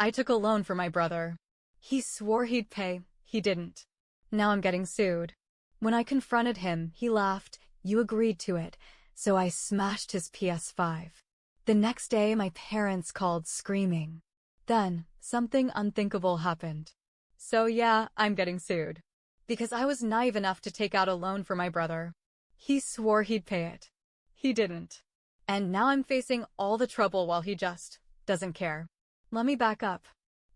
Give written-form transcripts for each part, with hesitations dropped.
I took a loan for my brother. He swore he'd pay, he didn't. Now I'm getting sued. When I confronted him, he laughed. You agreed to it, so I smashed his PS5. The next day, my parents called screaming. Then, something unthinkable happened. So yeah, I'm getting sued. Because I was naive enough to take out a loan for my brother. He swore he'd pay it. He didn't. And now I'm facing all the trouble while he just doesn't care. Let me back up.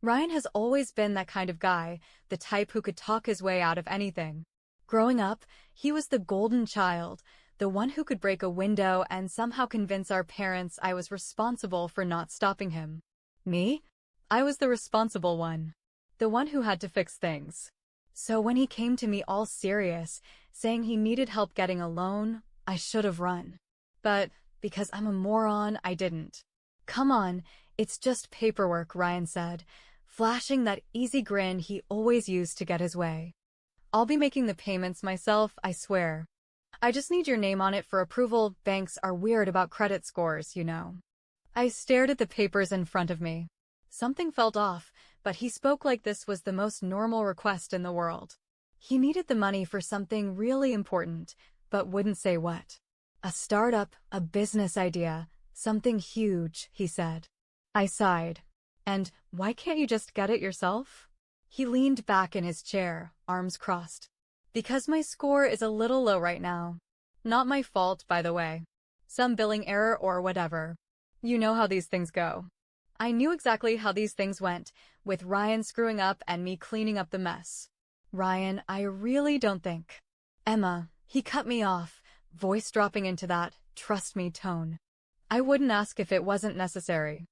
Ryan has always been that kind of guy, the type who could talk his way out of anything. Growing up, he was the golden child, the one who could break a window and somehow convince our parents I was responsible for not stopping him. Me? I was the responsible one. The one who had to fix things. So when he came to me all serious, saying he needed help getting a loan, I should have run. But because I'm a moron, I didn't. Come on, it's just paperwork, Ryan said, flashing that easy grin he always used to get his way. I'll be making the payments myself, I swear. I just need your name on it for approval. Banks are weird about credit scores, you know. I stared at the papers in front of me. Something felt off, but he spoke like this was the most normal request in the world. He needed the money for something really important, but wouldn't say what. A startup, a business idea, something huge, he said. I sighed. And why can't you just get it yourself? He leaned back in his chair, arms crossed. Because my score is a little low right now. Not my fault, by the way. Some billing error or whatever. You know how these things go. I knew exactly how these things went, with Ryan screwing up and me cleaning up the mess. Ryan, I really don't think. Emma, he cut me off, voice dropping into that trust me tone. I wouldn't ask if it wasn't necessary.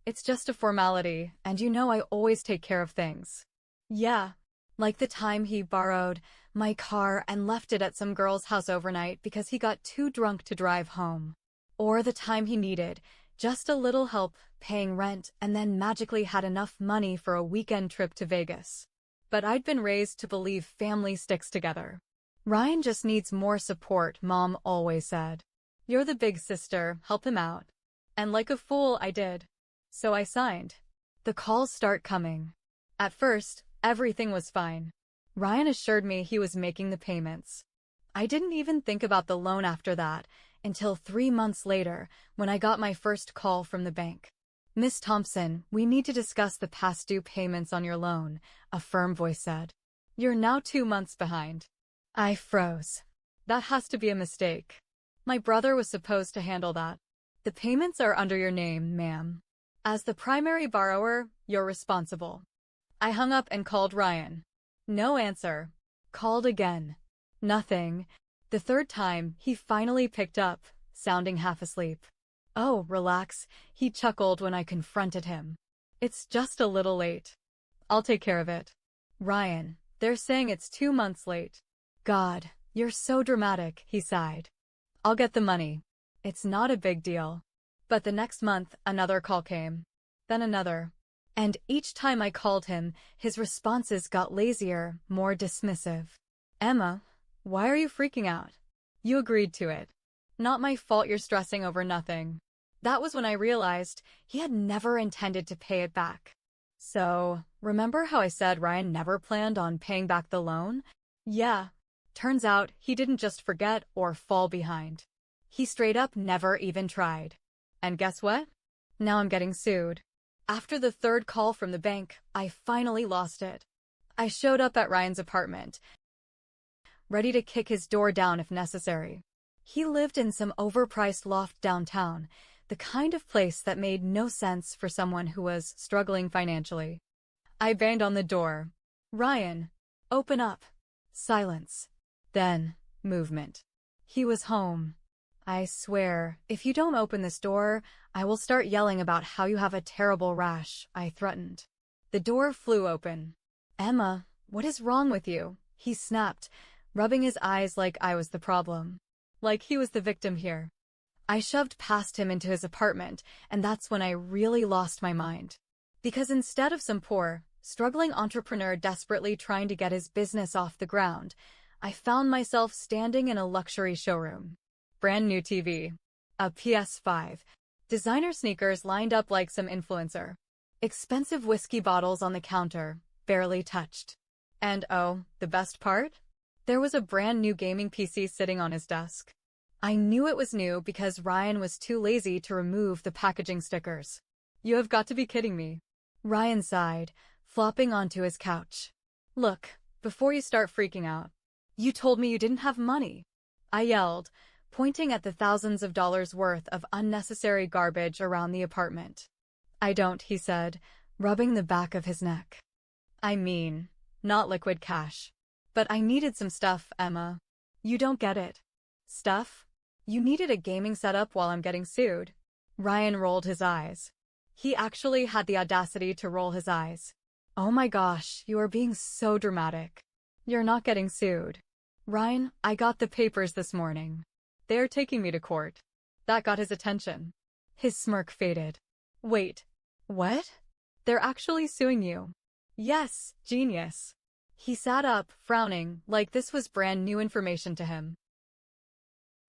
It's just a formality, and you know I always take care of things. Yeah. Like the time he borrowed my car and left it at some girl's house overnight because he got too drunk to drive home. Or the time he needed just a little help paying rent and then magically had enough money for a weekend trip to Vegas. But I'd been raised to believe family sticks together. Ryan just needs more support, Mom always said. You're the big sister, help him out. And like a fool, I did. So I signed. The calls start coming. At first, everything was fine. Ryan assured me he was making the payments. I didn't even think about the loan after that, until 3 months later, when I got my first call from the bank. Miss Thompson, we need to discuss the past due payments on your loan, a firm voice said. You're now 2 months behind. I froze. That has to be a mistake. My brother was supposed to handle that. The payments are under your name, ma'am. As the primary borrower, you're responsible. I hung up and called Ryan. No answer. Called again. Nothing. The third time, he finally picked up, sounding half asleep. Oh, relax, he chuckled when I confronted him. It's just a little late. I'll take care of it. Ryan, they're saying it's 2 months late. God, you're so dramatic, he sighed. I'll get the money. It's not a big deal. But the next month, another call came. Then another. And each time I called him, his responses got lazier, more dismissive. Emma, why are you freaking out? You agreed to it. Not my fault you're stressing over nothing. That was when I realized he had never intended to pay it back. So, remember how I said Ryan never planned on paying back the loan? Yeah. Turns out he didn't just forget or fall behind. He straight up never even tried. And guess what? Now I'm getting sued. After the third call from the bank, I finally lost it. I showed up at Ryan's apartment, ready to kick his door down if necessary. He lived in some overpriced loft downtown, the kind of place that made no sense for someone who was struggling financially. I banged on the door. Ryan, open up. Silence. Then, movement. He was home. I swear, if you don't open this door, I will start yelling about how you have a terrible rash, I threatened. The door flew open. Emma, what is wrong with you? He snapped, rubbing his eyes like I was the problem. Like he was the victim here. I shoved past him into his apartment, and that's when I really lost my mind. Because instead of some poor, struggling entrepreneur desperately trying to get his business off the ground, I found myself standing in a luxury showroom. Brand new TV. A PS5. Designer sneakers lined up like some influencer. Expensive whiskey bottles on the counter, barely touched. And oh, the best part? There was a brand new gaming PC sitting on his desk. I knew it was new because Ryan was too lazy to remove the packaging stickers. You have got to be kidding me. Ryan sighed, flopping onto his couch. Look, before you start freaking out, you told me you didn't have money. I yelled, pointing at the thousands of dollars worth of unnecessary garbage around the apartment. I don't, he said, rubbing the back of his neck. I mean, not liquid cash. But I needed some stuff, Emma. You don't get it. Stuff? You needed a gaming setup while I'm getting sued. Ryan rolled his eyes. He actually had the audacity to roll his eyes. Oh my gosh, you are being so dramatic. You're not getting sued. Ryan, I got the papers this morning. They're taking me to court. That got his attention. His smirk faded. Wait. What? They're actually suing you. Yes, genius. He sat up, frowning, like this was brand new information to him.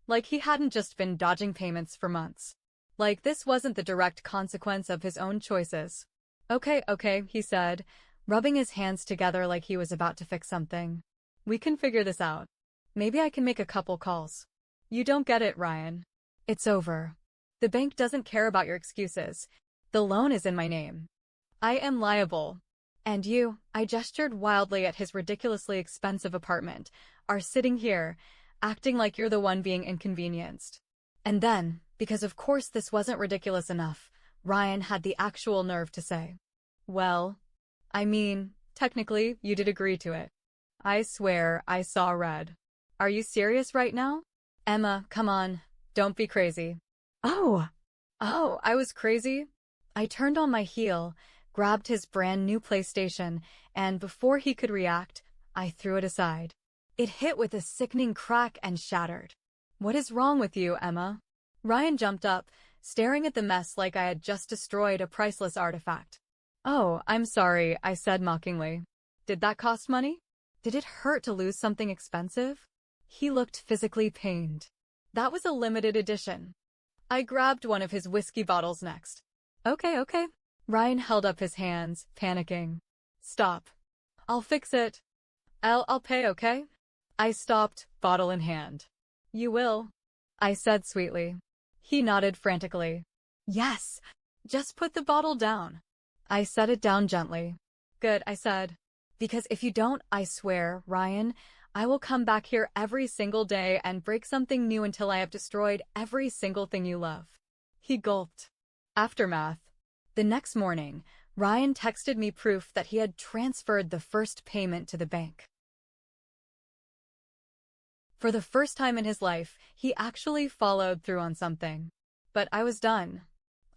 Like he hadn't just been dodging payments for months. Like this wasn't the direct consequence of his own choices. Okay, he said, rubbing his hands together like he was about to fix something. We can figure this out. Maybe I can make a couple calls. You don't get it, Ryan. It's over. The bank doesn't care about your excuses. The loan is in my name. I am liable. And you, I gestured wildly at his ridiculously expensive apartment, are sitting here, acting like you're the one being inconvenienced. And then, because of course this wasn't ridiculous enough, Ryan had the actual nerve to say, well, I mean, technically, you did agree to it. I swear I saw red. Are you serious right now? Emma, come on, don't be crazy. Oh, I was crazy? I turned on my heel, grabbed his brand new PlayStation, and before he could react, I threw it aside. It hit with a sickening crack and shattered. What is wrong with you, Emma? Ryan jumped up, staring at the mess like I had just destroyed a priceless artifact. Oh, I'm sorry, I said mockingly. Did that cost money? Did it hurt to lose something expensive? He looked physically pained. That was a limited edition. I grabbed one of his whiskey bottles next. Okay. Ryan held up his hands, panicking. Stop. I'll fix it. I'll pay, okay? I stopped, bottle in hand. You will, I said sweetly. He nodded frantically. Yes, just put the bottle down. I set it down gently. Good, I said. Because if you don't, I swear, Ryan, I will come back here every single day and break something new until I have destroyed every single thing you love. He gulped. Aftermath. The next morning, Ryan texted me proof that he had transferred the first payment to the bank. For the first time in his life, he actually followed through on something. But I was done.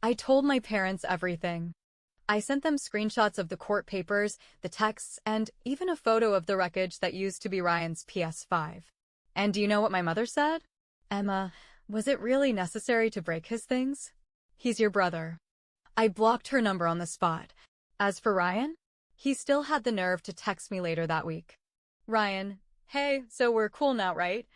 I told my parents everything. I sent them screenshots of the court papers, the texts, and even a photo of the wreckage that used to be Ryan's PS5. And do you know what my mother said? Emma, was it really necessary to break his things? He's your brother. I blocked her number on the spot. As for Ryan, he still had the nerve to text me later that week. Ryan, hey, so we're cool now, right?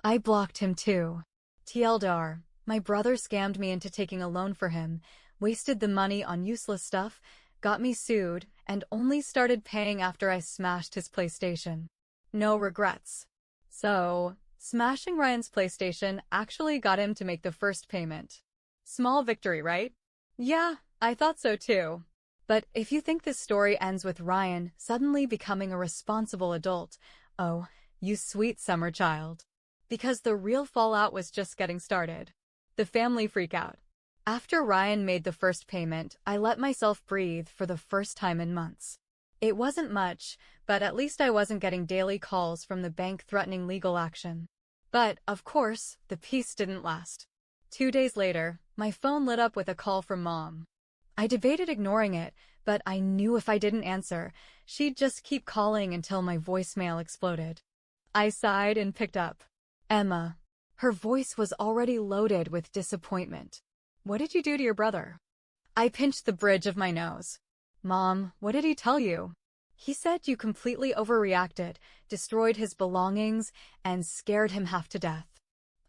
I blocked him too. TLDR, my brother scammed me into taking a loan for him, wasted the money on useless stuff, got me sued, and only started paying after I smashed his PlayStation. No regrets. So, smashing Ryan's PlayStation actually got him to make the first payment. Small victory, right? Yeah, I thought so too. But if you think this story ends with Ryan suddenly becoming a responsible adult, oh, you sweet summer child. Because the real fallout was just getting started. The family freakout. After Ryan made the first payment, I let myself breathe for the first time in months. It wasn't much, but at least I wasn't getting daily calls from the bank threatening legal action. But, of course, the peace didn't last. 2 days later, my phone lit up with a call from Mom. I debated ignoring it, but I knew if I didn't answer, she'd just keep calling until my voicemail exploded. I sighed and picked up. Emma. Her voice was already loaded with disappointment. What did you do to your brother? I pinched the bridge of my nose. Mom, what did he tell you? He said you completely overreacted, destroyed his belongings, and scared him half to death.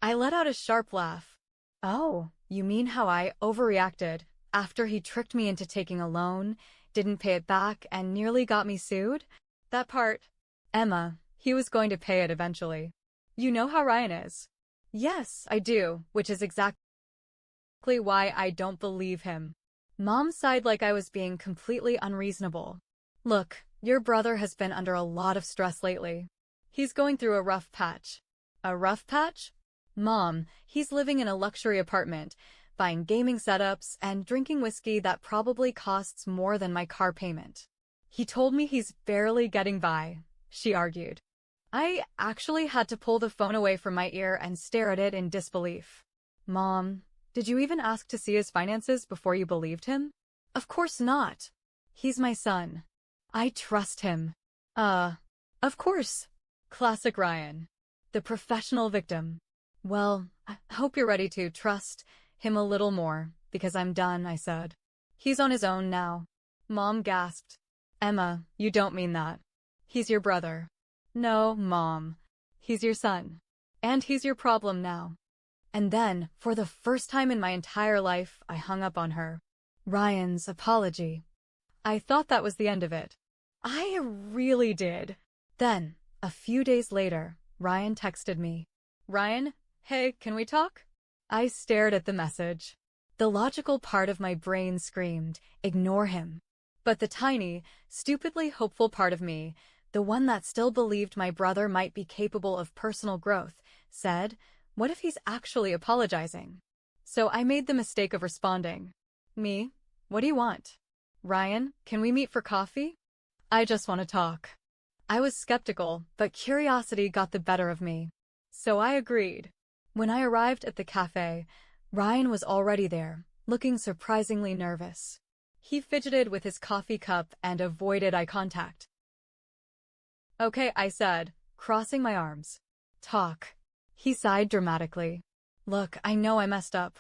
I let out a sharp laugh. Oh, you mean how I overreacted, after he tricked me into taking a loan, didn't pay it back, and nearly got me sued? That part. Emma, he was going to pay it eventually. You know how Ryan is. Yes, I do, which is exactly why I don't believe him. Mom sighed like I was being completely unreasonable. Look, your brother has been under a lot of stress lately. He's going through a rough patch. A rough patch? Mom, he's living in a luxury apartment, buying gaming setups, and drinking whiskey that probably costs more than my car payment. He told me he's barely getting by, she argued. I actually had to pull the phone away from my ear and stare at it in disbelief. Mom, did you even ask to see his finances before you believed him? Of course not. He's my son. I trust him. Of course. Classic Ryan. The professional victim. Well, I hope you're ready to trust him a little more, because I'm done, I said. He's on his own now. Mom gasped. Emma, you don't mean that. He's your brother. No, Mom. He's your son. And he's your problem now. And then, for the first time in my entire life, I hung up on her. Ryan's apology. I thought that was the end of it. I really did. Then, a few days later, Ryan texted me. Ryan, hey, can we talk? I stared at the message. The logical part of my brain screamed, ignore him. But the tiny, stupidly hopeful part of me, the one that still believed my brother might be capable of personal growth, said, what if he's actually apologizing? So I made the mistake of responding. Me? What do you want? Ryan, can we meet for coffee? I just want to talk. I was skeptical, but curiosity got the better of me. So I agreed. When I arrived at the cafe, Ryan was already there, looking surprisingly nervous. He fidgeted with his coffee cup and avoided eye contact. Okay, I said, crossing my arms. Talk. He sighed dramatically. Look, I know I messed up.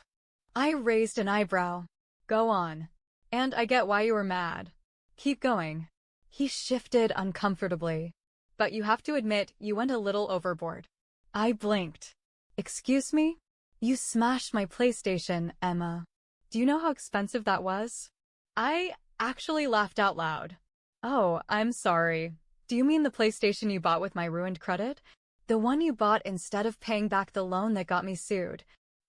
I raised an eyebrow. Go on. And I get why you were mad. Keep going. He shifted uncomfortably. But you have to admit, you went a little overboard. I blinked. Excuse me? You smashed my PlayStation, Emma. Do you know how expensive that was? I actually laughed out loud. Oh, I'm sorry. Do you mean the PlayStation you bought with my ruined credit? The one you bought instead of paying back the loan that got me sued.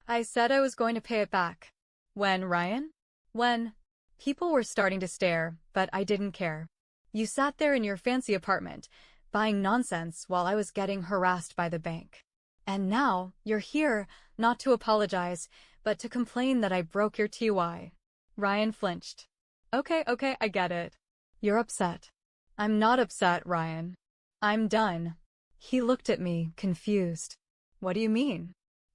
I said I was going to pay it back. When, Ryan? When? People were starting to stare, but I didn't care. You sat there in your fancy apartment, buying nonsense while I was getting harassed by the bank. And now, you're here, not to apologize, but to complain that I broke your TY. Ryan flinched. Okay, I get it. You're upset. I'm not upset, Ryan. I'm done. He looked at me, confused. What do you mean?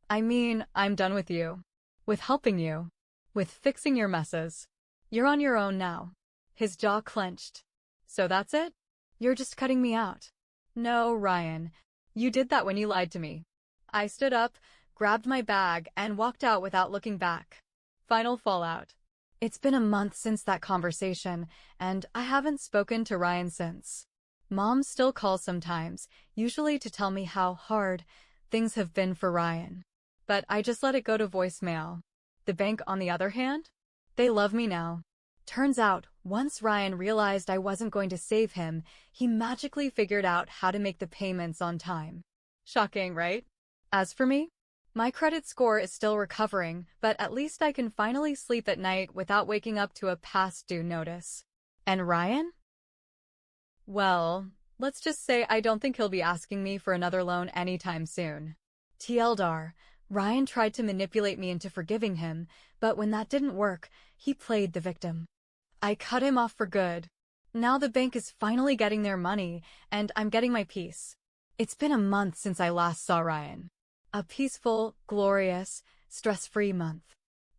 I mean, I'm done with you. With helping you. With fixing your messes. You're on your own now. His jaw clenched. So that's it? You're just cutting me out. No, Ryan. You did that when you lied to me. I stood up, grabbed my bag, and walked out without looking back. Final fallout. It's been a month since that conversation, and I haven't spoken to Ryan since. Mom still calls sometimes, usually to tell me how hard things have been for Ryan. But I just let it go to voicemail. The bank, on the other hand? They love me now. Turns out, once Ryan realized I wasn't going to save him, he magically figured out how to make the payments on time. Shocking, right? As for me, my credit score is still recovering, but at least I can finally sleep at night without waking up to a past due notice. And Ryan? Well, let's just say I don't think he'll be asking me for another loan anytime soon. TLDR, Ryan tried to manipulate me into forgiving him, but when that didn't work, he played the victim. I cut him off for good. Now the bank is finally getting their money, and I'm getting my peace. It's been a month since I last saw Ryan. A peaceful, glorious, stress-free month.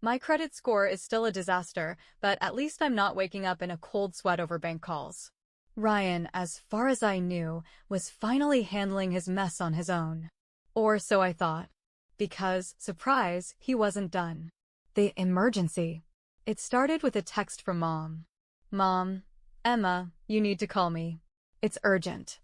My credit score is still a disaster, but at least I'm not waking up in a cold sweat over bank calls. Ryan, as far as I knew, was finally handling his mess on his own. Or so I thought. Because, surprise, he wasn't done. The emergency. It started with a text from Mom. Mom, Emma, you need to call me. It's urgent.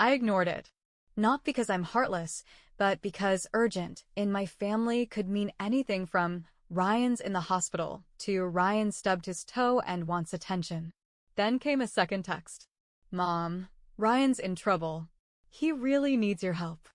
I ignored it. Not because I'm heartless, but because urgent in my family could mean anything from Ryan's in the hospital, to Ryan stubbed his toe and wants attention. Then came a second text. Mom, Ryan's in trouble. He really needs your help.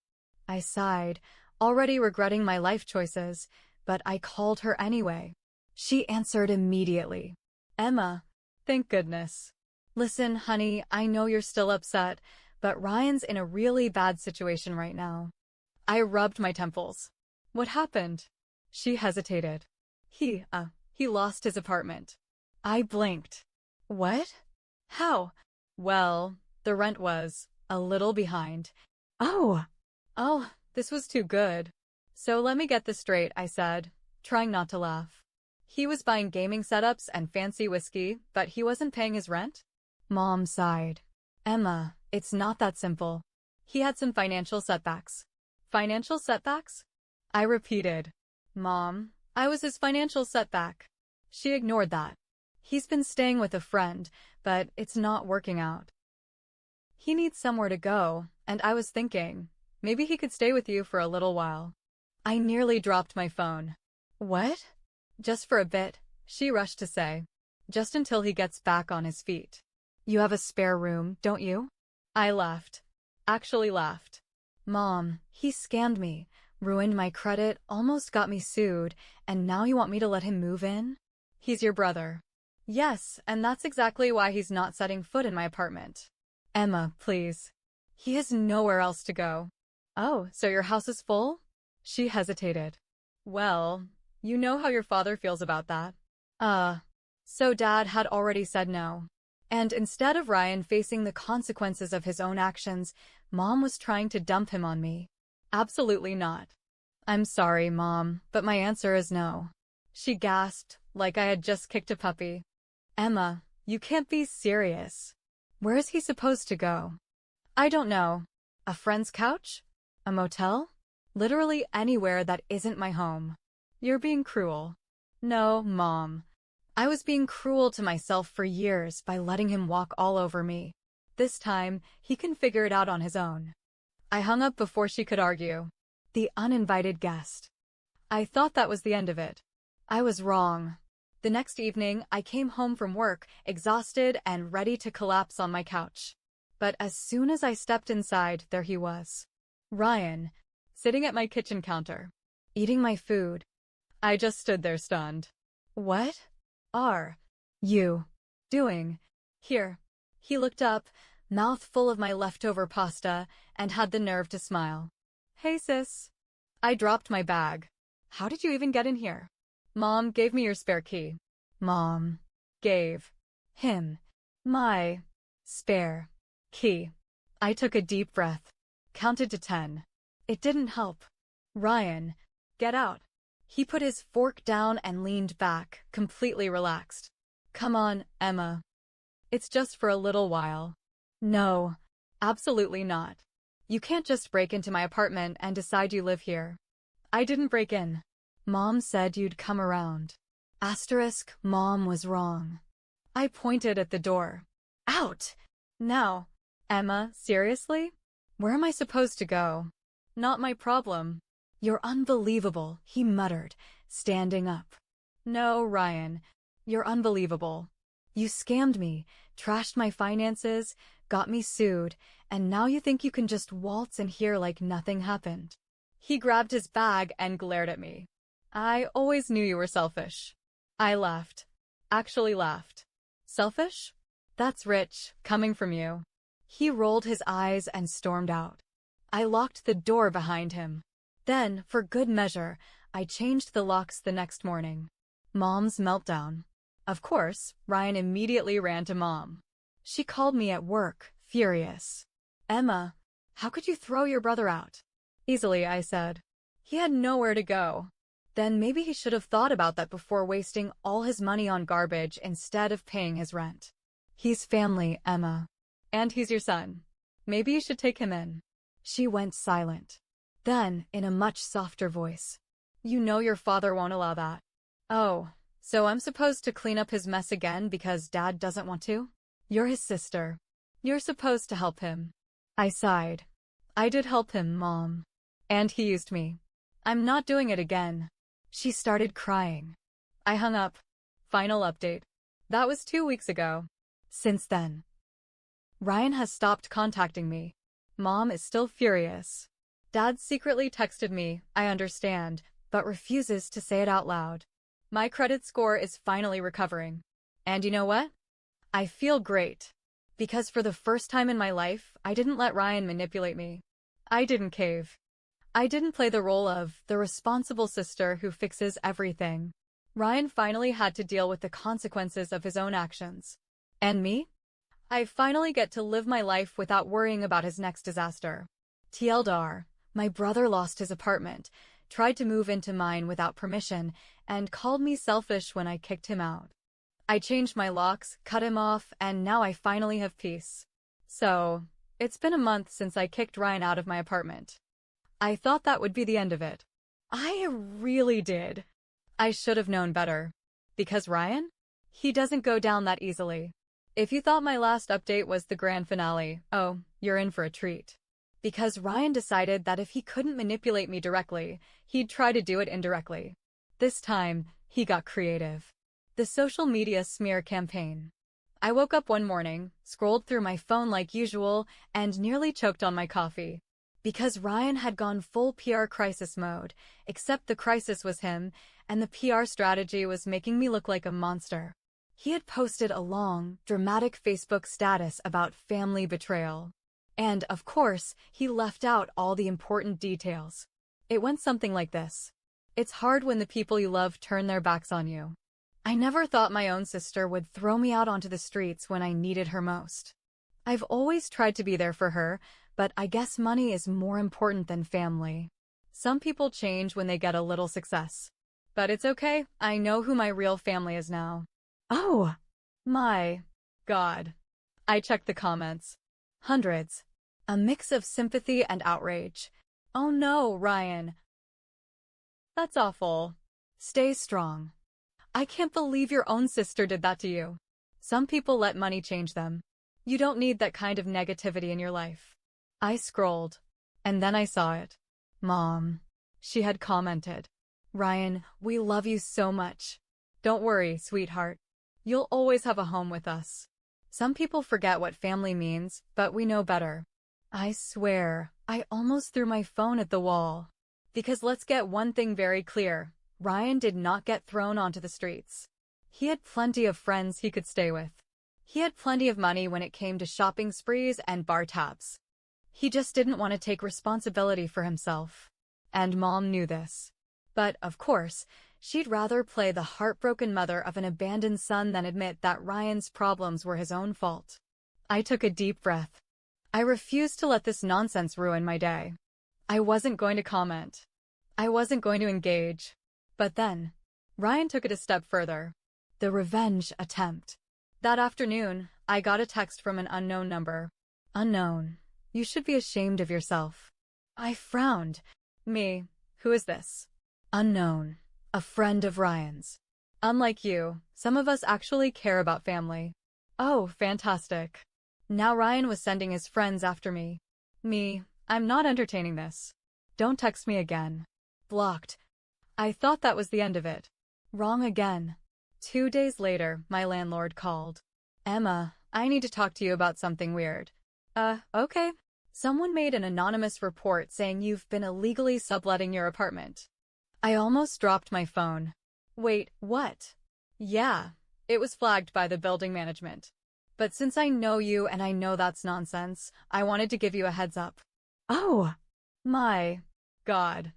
I sighed, already regretting my life choices, but I called her anyway. She answered immediately. Emma, thank goodness. Listen, honey, I know you're still upset, but Ryan's in a really bad situation right now. I rubbed my temples. What happened? She hesitated. He lost his apartment. I blinked. What? How? Well, the rent was a little behind. Oh, this was too good. So let me get this straight, I said, trying not to laugh. He was buying gaming setups and fancy whiskey, but he wasn't paying his rent? Mom sighed. Emma, it's not that simple. He had some financial setbacks. Financial setbacks? I repeated. Mom, I was his financial setback. She ignored that. He's been staying with a friend, but it's not working out. He needs somewhere to go, and I was thinking, maybe he could stay with you for a little while. I nearly dropped my phone. What? Just for a bit, she rushed to say. Just until he gets back on his feet. You have a spare room, don't you? I laughed. Actually laughed. Mom, he scammed me, ruined my credit, almost got me sued, and now you want me to let him move in? He's your brother. Yes, and that's exactly why he's not setting foot in my apartment. Emma, please. He has nowhere else to go. Oh, so your house is full? She hesitated. Well, you know how your father feels about that. So Dad had already said no. And instead of Ryan facing the consequences of his own actions, Mom was trying to dump him on me. Absolutely not. I'm sorry, Mom, but my answer is no. She gasped, like I had just kicked a puppy. Emma, you can't be serious. Where is he supposed to go? I don't know. A friend's couch? A motel? Literally anywhere that isn't my home. You're being cruel. No, Mom. I was being cruel to myself for years by letting him walk all over me. This time, he can figure it out on his own. I hung up before she could argue. The uninvited guest. I thought that was the end of it. I was wrong. The next evening, I came home from work, exhausted and ready to collapse on my couch. But as soon as I stepped inside, there he was. Ryan, sitting at my kitchen counter, eating my food. I just stood there stunned. What are you doing here? He looked up, mouth full of my leftover pasta, and had the nerve to smile. Hey, sis. I dropped my bag. How did you even get in here? Mom gave me your spare key. Mom gave him my spare key. I took a deep breath, counted to 10. It didn't help. Ryan, get out. He put his fork down and leaned back, completely relaxed. Come on, Emma. It's just for a little while. No, absolutely not. You can't just break into my apartment and decide you live here. I didn't break in. Mom said you'd come around. Asterisk, Mom was wrong. I pointed at the door. Out! Now. Emma, seriously? Where am I supposed to go? Not my problem. You're unbelievable, he muttered, standing up. No, Ryan, you're unbelievable. You scammed me, trashed my finances, got me sued, and now you think you can just waltz in here like nothing happened. He grabbed his bag and glared at me. I always knew you were selfish. I laughed. Actually laughed. Selfish? That's rich, coming from you. He rolled his eyes and stormed out. I locked the door behind him. Then, for good measure, I changed the locks the next morning. Mom's meltdown. Of course, Ryan immediately ran to Mom. She called me at work, furious. Emma, how could you throw your brother out? Easily, I said. He had nowhere to go. Then maybe he should have thought about that before wasting all his money on garbage instead of paying his rent. He's family, Emma. And he's your son. Maybe you should take him in. She went silent. Then, in a much softer voice. You know your father won't allow that. Oh, so I'm supposed to clean up his mess again because Dad doesn't want to? You're his sister. You're supposed to help him. I sighed. I did help him, Mom. And he used me. I'm not doing it again. She started crying. I hung up. Final update. That was 2 weeks ago. Since then, Ryan has stopped contacting me. Mom is still furious. Dad secretly texted me, I understand, but refuses to say it out loud. My credit score is finally recovering. And you know what? I feel great. Because for the first time in my life, I didn't let Ryan manipulate me. I didn't cave. I didn't play the role of the responsible sister who fixes everything. Ryan finally had to deal with the consequences of his own actions. And me? I finally get to live my life without worrying about his next disaster. TLDR, my brother lost his apartment, tried to move into mine without permission, and called me selfish when I kicked him out. I changed my locks, cut him off, and now I finally have peace. So, it's been a month since I kicked Ryan out of my apartment. I thought that would be the end of it. I really did. I should have known better. Because Ryan? He doesn't go down that easily. If you thought my last update was the grand finale, oh, you're in for a treat. Because Ryan decided that if he couldn't manipulate me directly, he'd try to do it indirectly. This time, he got creative. The social media smear campaign. I woke up one morning, scrolled through my phone like usual, and nearly choked on my coffee. Because Ryan had gone full PR crisis mode, except the crisis was him, and the PR strategy was making me look like a monster. He had posted a long, dramatic Facebook status about family betrayal. And, of course, he left out all the important details. It went something like this. It's hard when the people you love turn their backs on you. I never thought my own sister would throw me out onto the streets when I needed her most. I've always tried to be there for her, but I guess money is more important than family. Some people change when they get a little success. But it's okay, I know who my real family is now. Oh, my God. I checked the comments. Hundreds. A mix of sympathy and outrage. Oh no, Ryan. That's awful. Stay strong. I can't believe your own sister did that to you. Some people let money change them. You don't need that kind of negativity in your life. I scrolled. And then I saw it. Mom. She had commented. Ryan, we love you so much. Don't worry, sweetheart. You'll always have a home with us. Some people forget what family means, but we know better. I swear, I almost threw my phone at the wall. Because let's get one thing very clear. Ryan did not get thrown onto the streets. He had plenty of friends he could stay with. He had plenty of money when it came to shopping sprees and bar tabs. He just didn't want to take responsibility for himself. And Mom knew this. But, of course, she'd rather play the heartbroken mother of an abandoned son than admit that Ryan's problems were his own fault. I took a deep breath. I refused to let this nonsense ruin my day. I wasn't going to comment. I wasn't going to engage. But then, Ryan took it a step further. The revenge attempt. That afternoon, I got a text from an unknown number. Unknown. You should be ashamed of yourself. I frowned. Me. Who is this? Unknown. A friend of Ryan's. Unlike you, some of us actually care about family. Oh, fantastic. Now Ryan was sending his friends after me. Me. I'm not entertaining this. Don't text me again. Blocked. I thought that was the end of it. Wrong again. 2 days later, my landlord called. Emma, I need to talk to you about something weird. Okay. Someone made an anonymous report saying you've been illegally subletting your apartment. I almost dropped my phone. Wait, what? Yeah, it was flagged by the building management. But since I know you and I know that's nonsense, I wanted to give you a heads up. Oh, my God.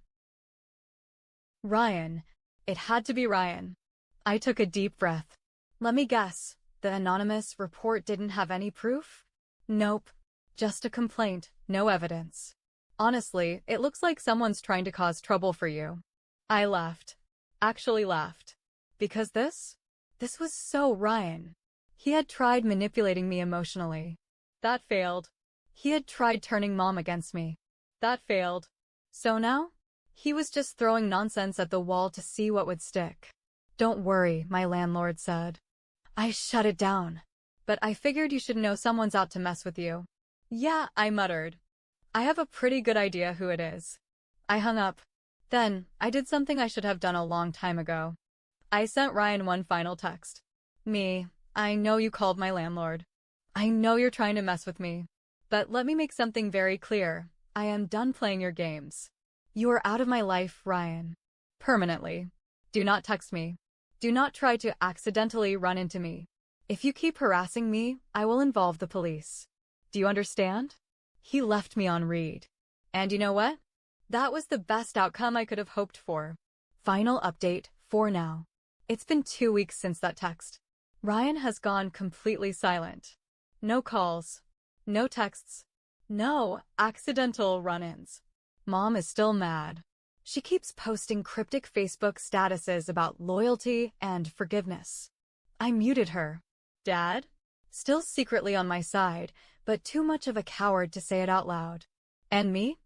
Ryan. It had to be Ryan. I took a deep breath. Let me guess, the anonymous report didn't have any proof? Nope. Just a complaint, no evidence. Honestly, it looks like someone's trying to cause trouble for you. I laughed. Actually laughed. Because this was so Ryan. He had tried manipulating me emotionally. That failed. He had tried turning Mom against me. That failed. So now? He was just throwing nonsense at the wall to see what would stick. Don't worry, my landlord said. I shut it down. But I figured you should know someone's out to mess with you. Yeah, I muttered. I have a pretty good idea who it is. I hung up. Then, I did something I should have done a long time ago. I sent Ryan one final text. Me, I know you called my landlord. I know you're trying to mess with me. But let me make something very clear. I am done playing your games. You are out of my life, Ryan. Permanently. Do not text me. Do not try to accidentally run into me. If you keep harassing me, I will involve the police. Do you understand? He left me on read. And you know what? That was the best outcome I could have hoped for. Final update for now. It's been 2 weeks since that text. Ryan has gone completely silent. No calls. No texts. No accidental run-ins. Mom is still mad. She keeps posting cryptic Facebook statuses about loyalty and forgiveness. I muted her. Dad? Still secretly on my side, but too much of a coward to say it out loud. And me?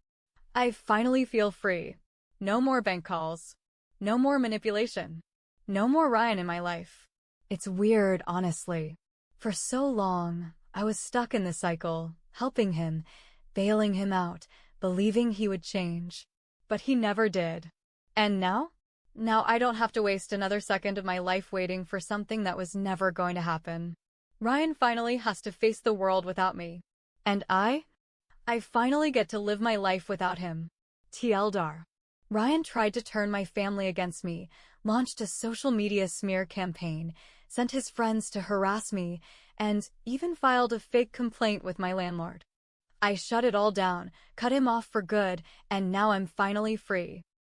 I finally feel free. No more bank calls. No more manipulation. No more Ryan in my life. It's weird, honestly. For so long, I was stuck in this cycle, helping him, bailing him out, believing he would change. But he never did. And now? Now I don't have to waste another second of my life waiting for something that was never going to happen. Ryan finally has to face the world without me. And I finally get to live my life without him. TLDR. Ryan tried to turn my family against me, launched a social media smear campaign, sent his friends to harass me, and even filed a fake complaint with my landlord. I shut it all down, cut him off for good, and now I'm finally free.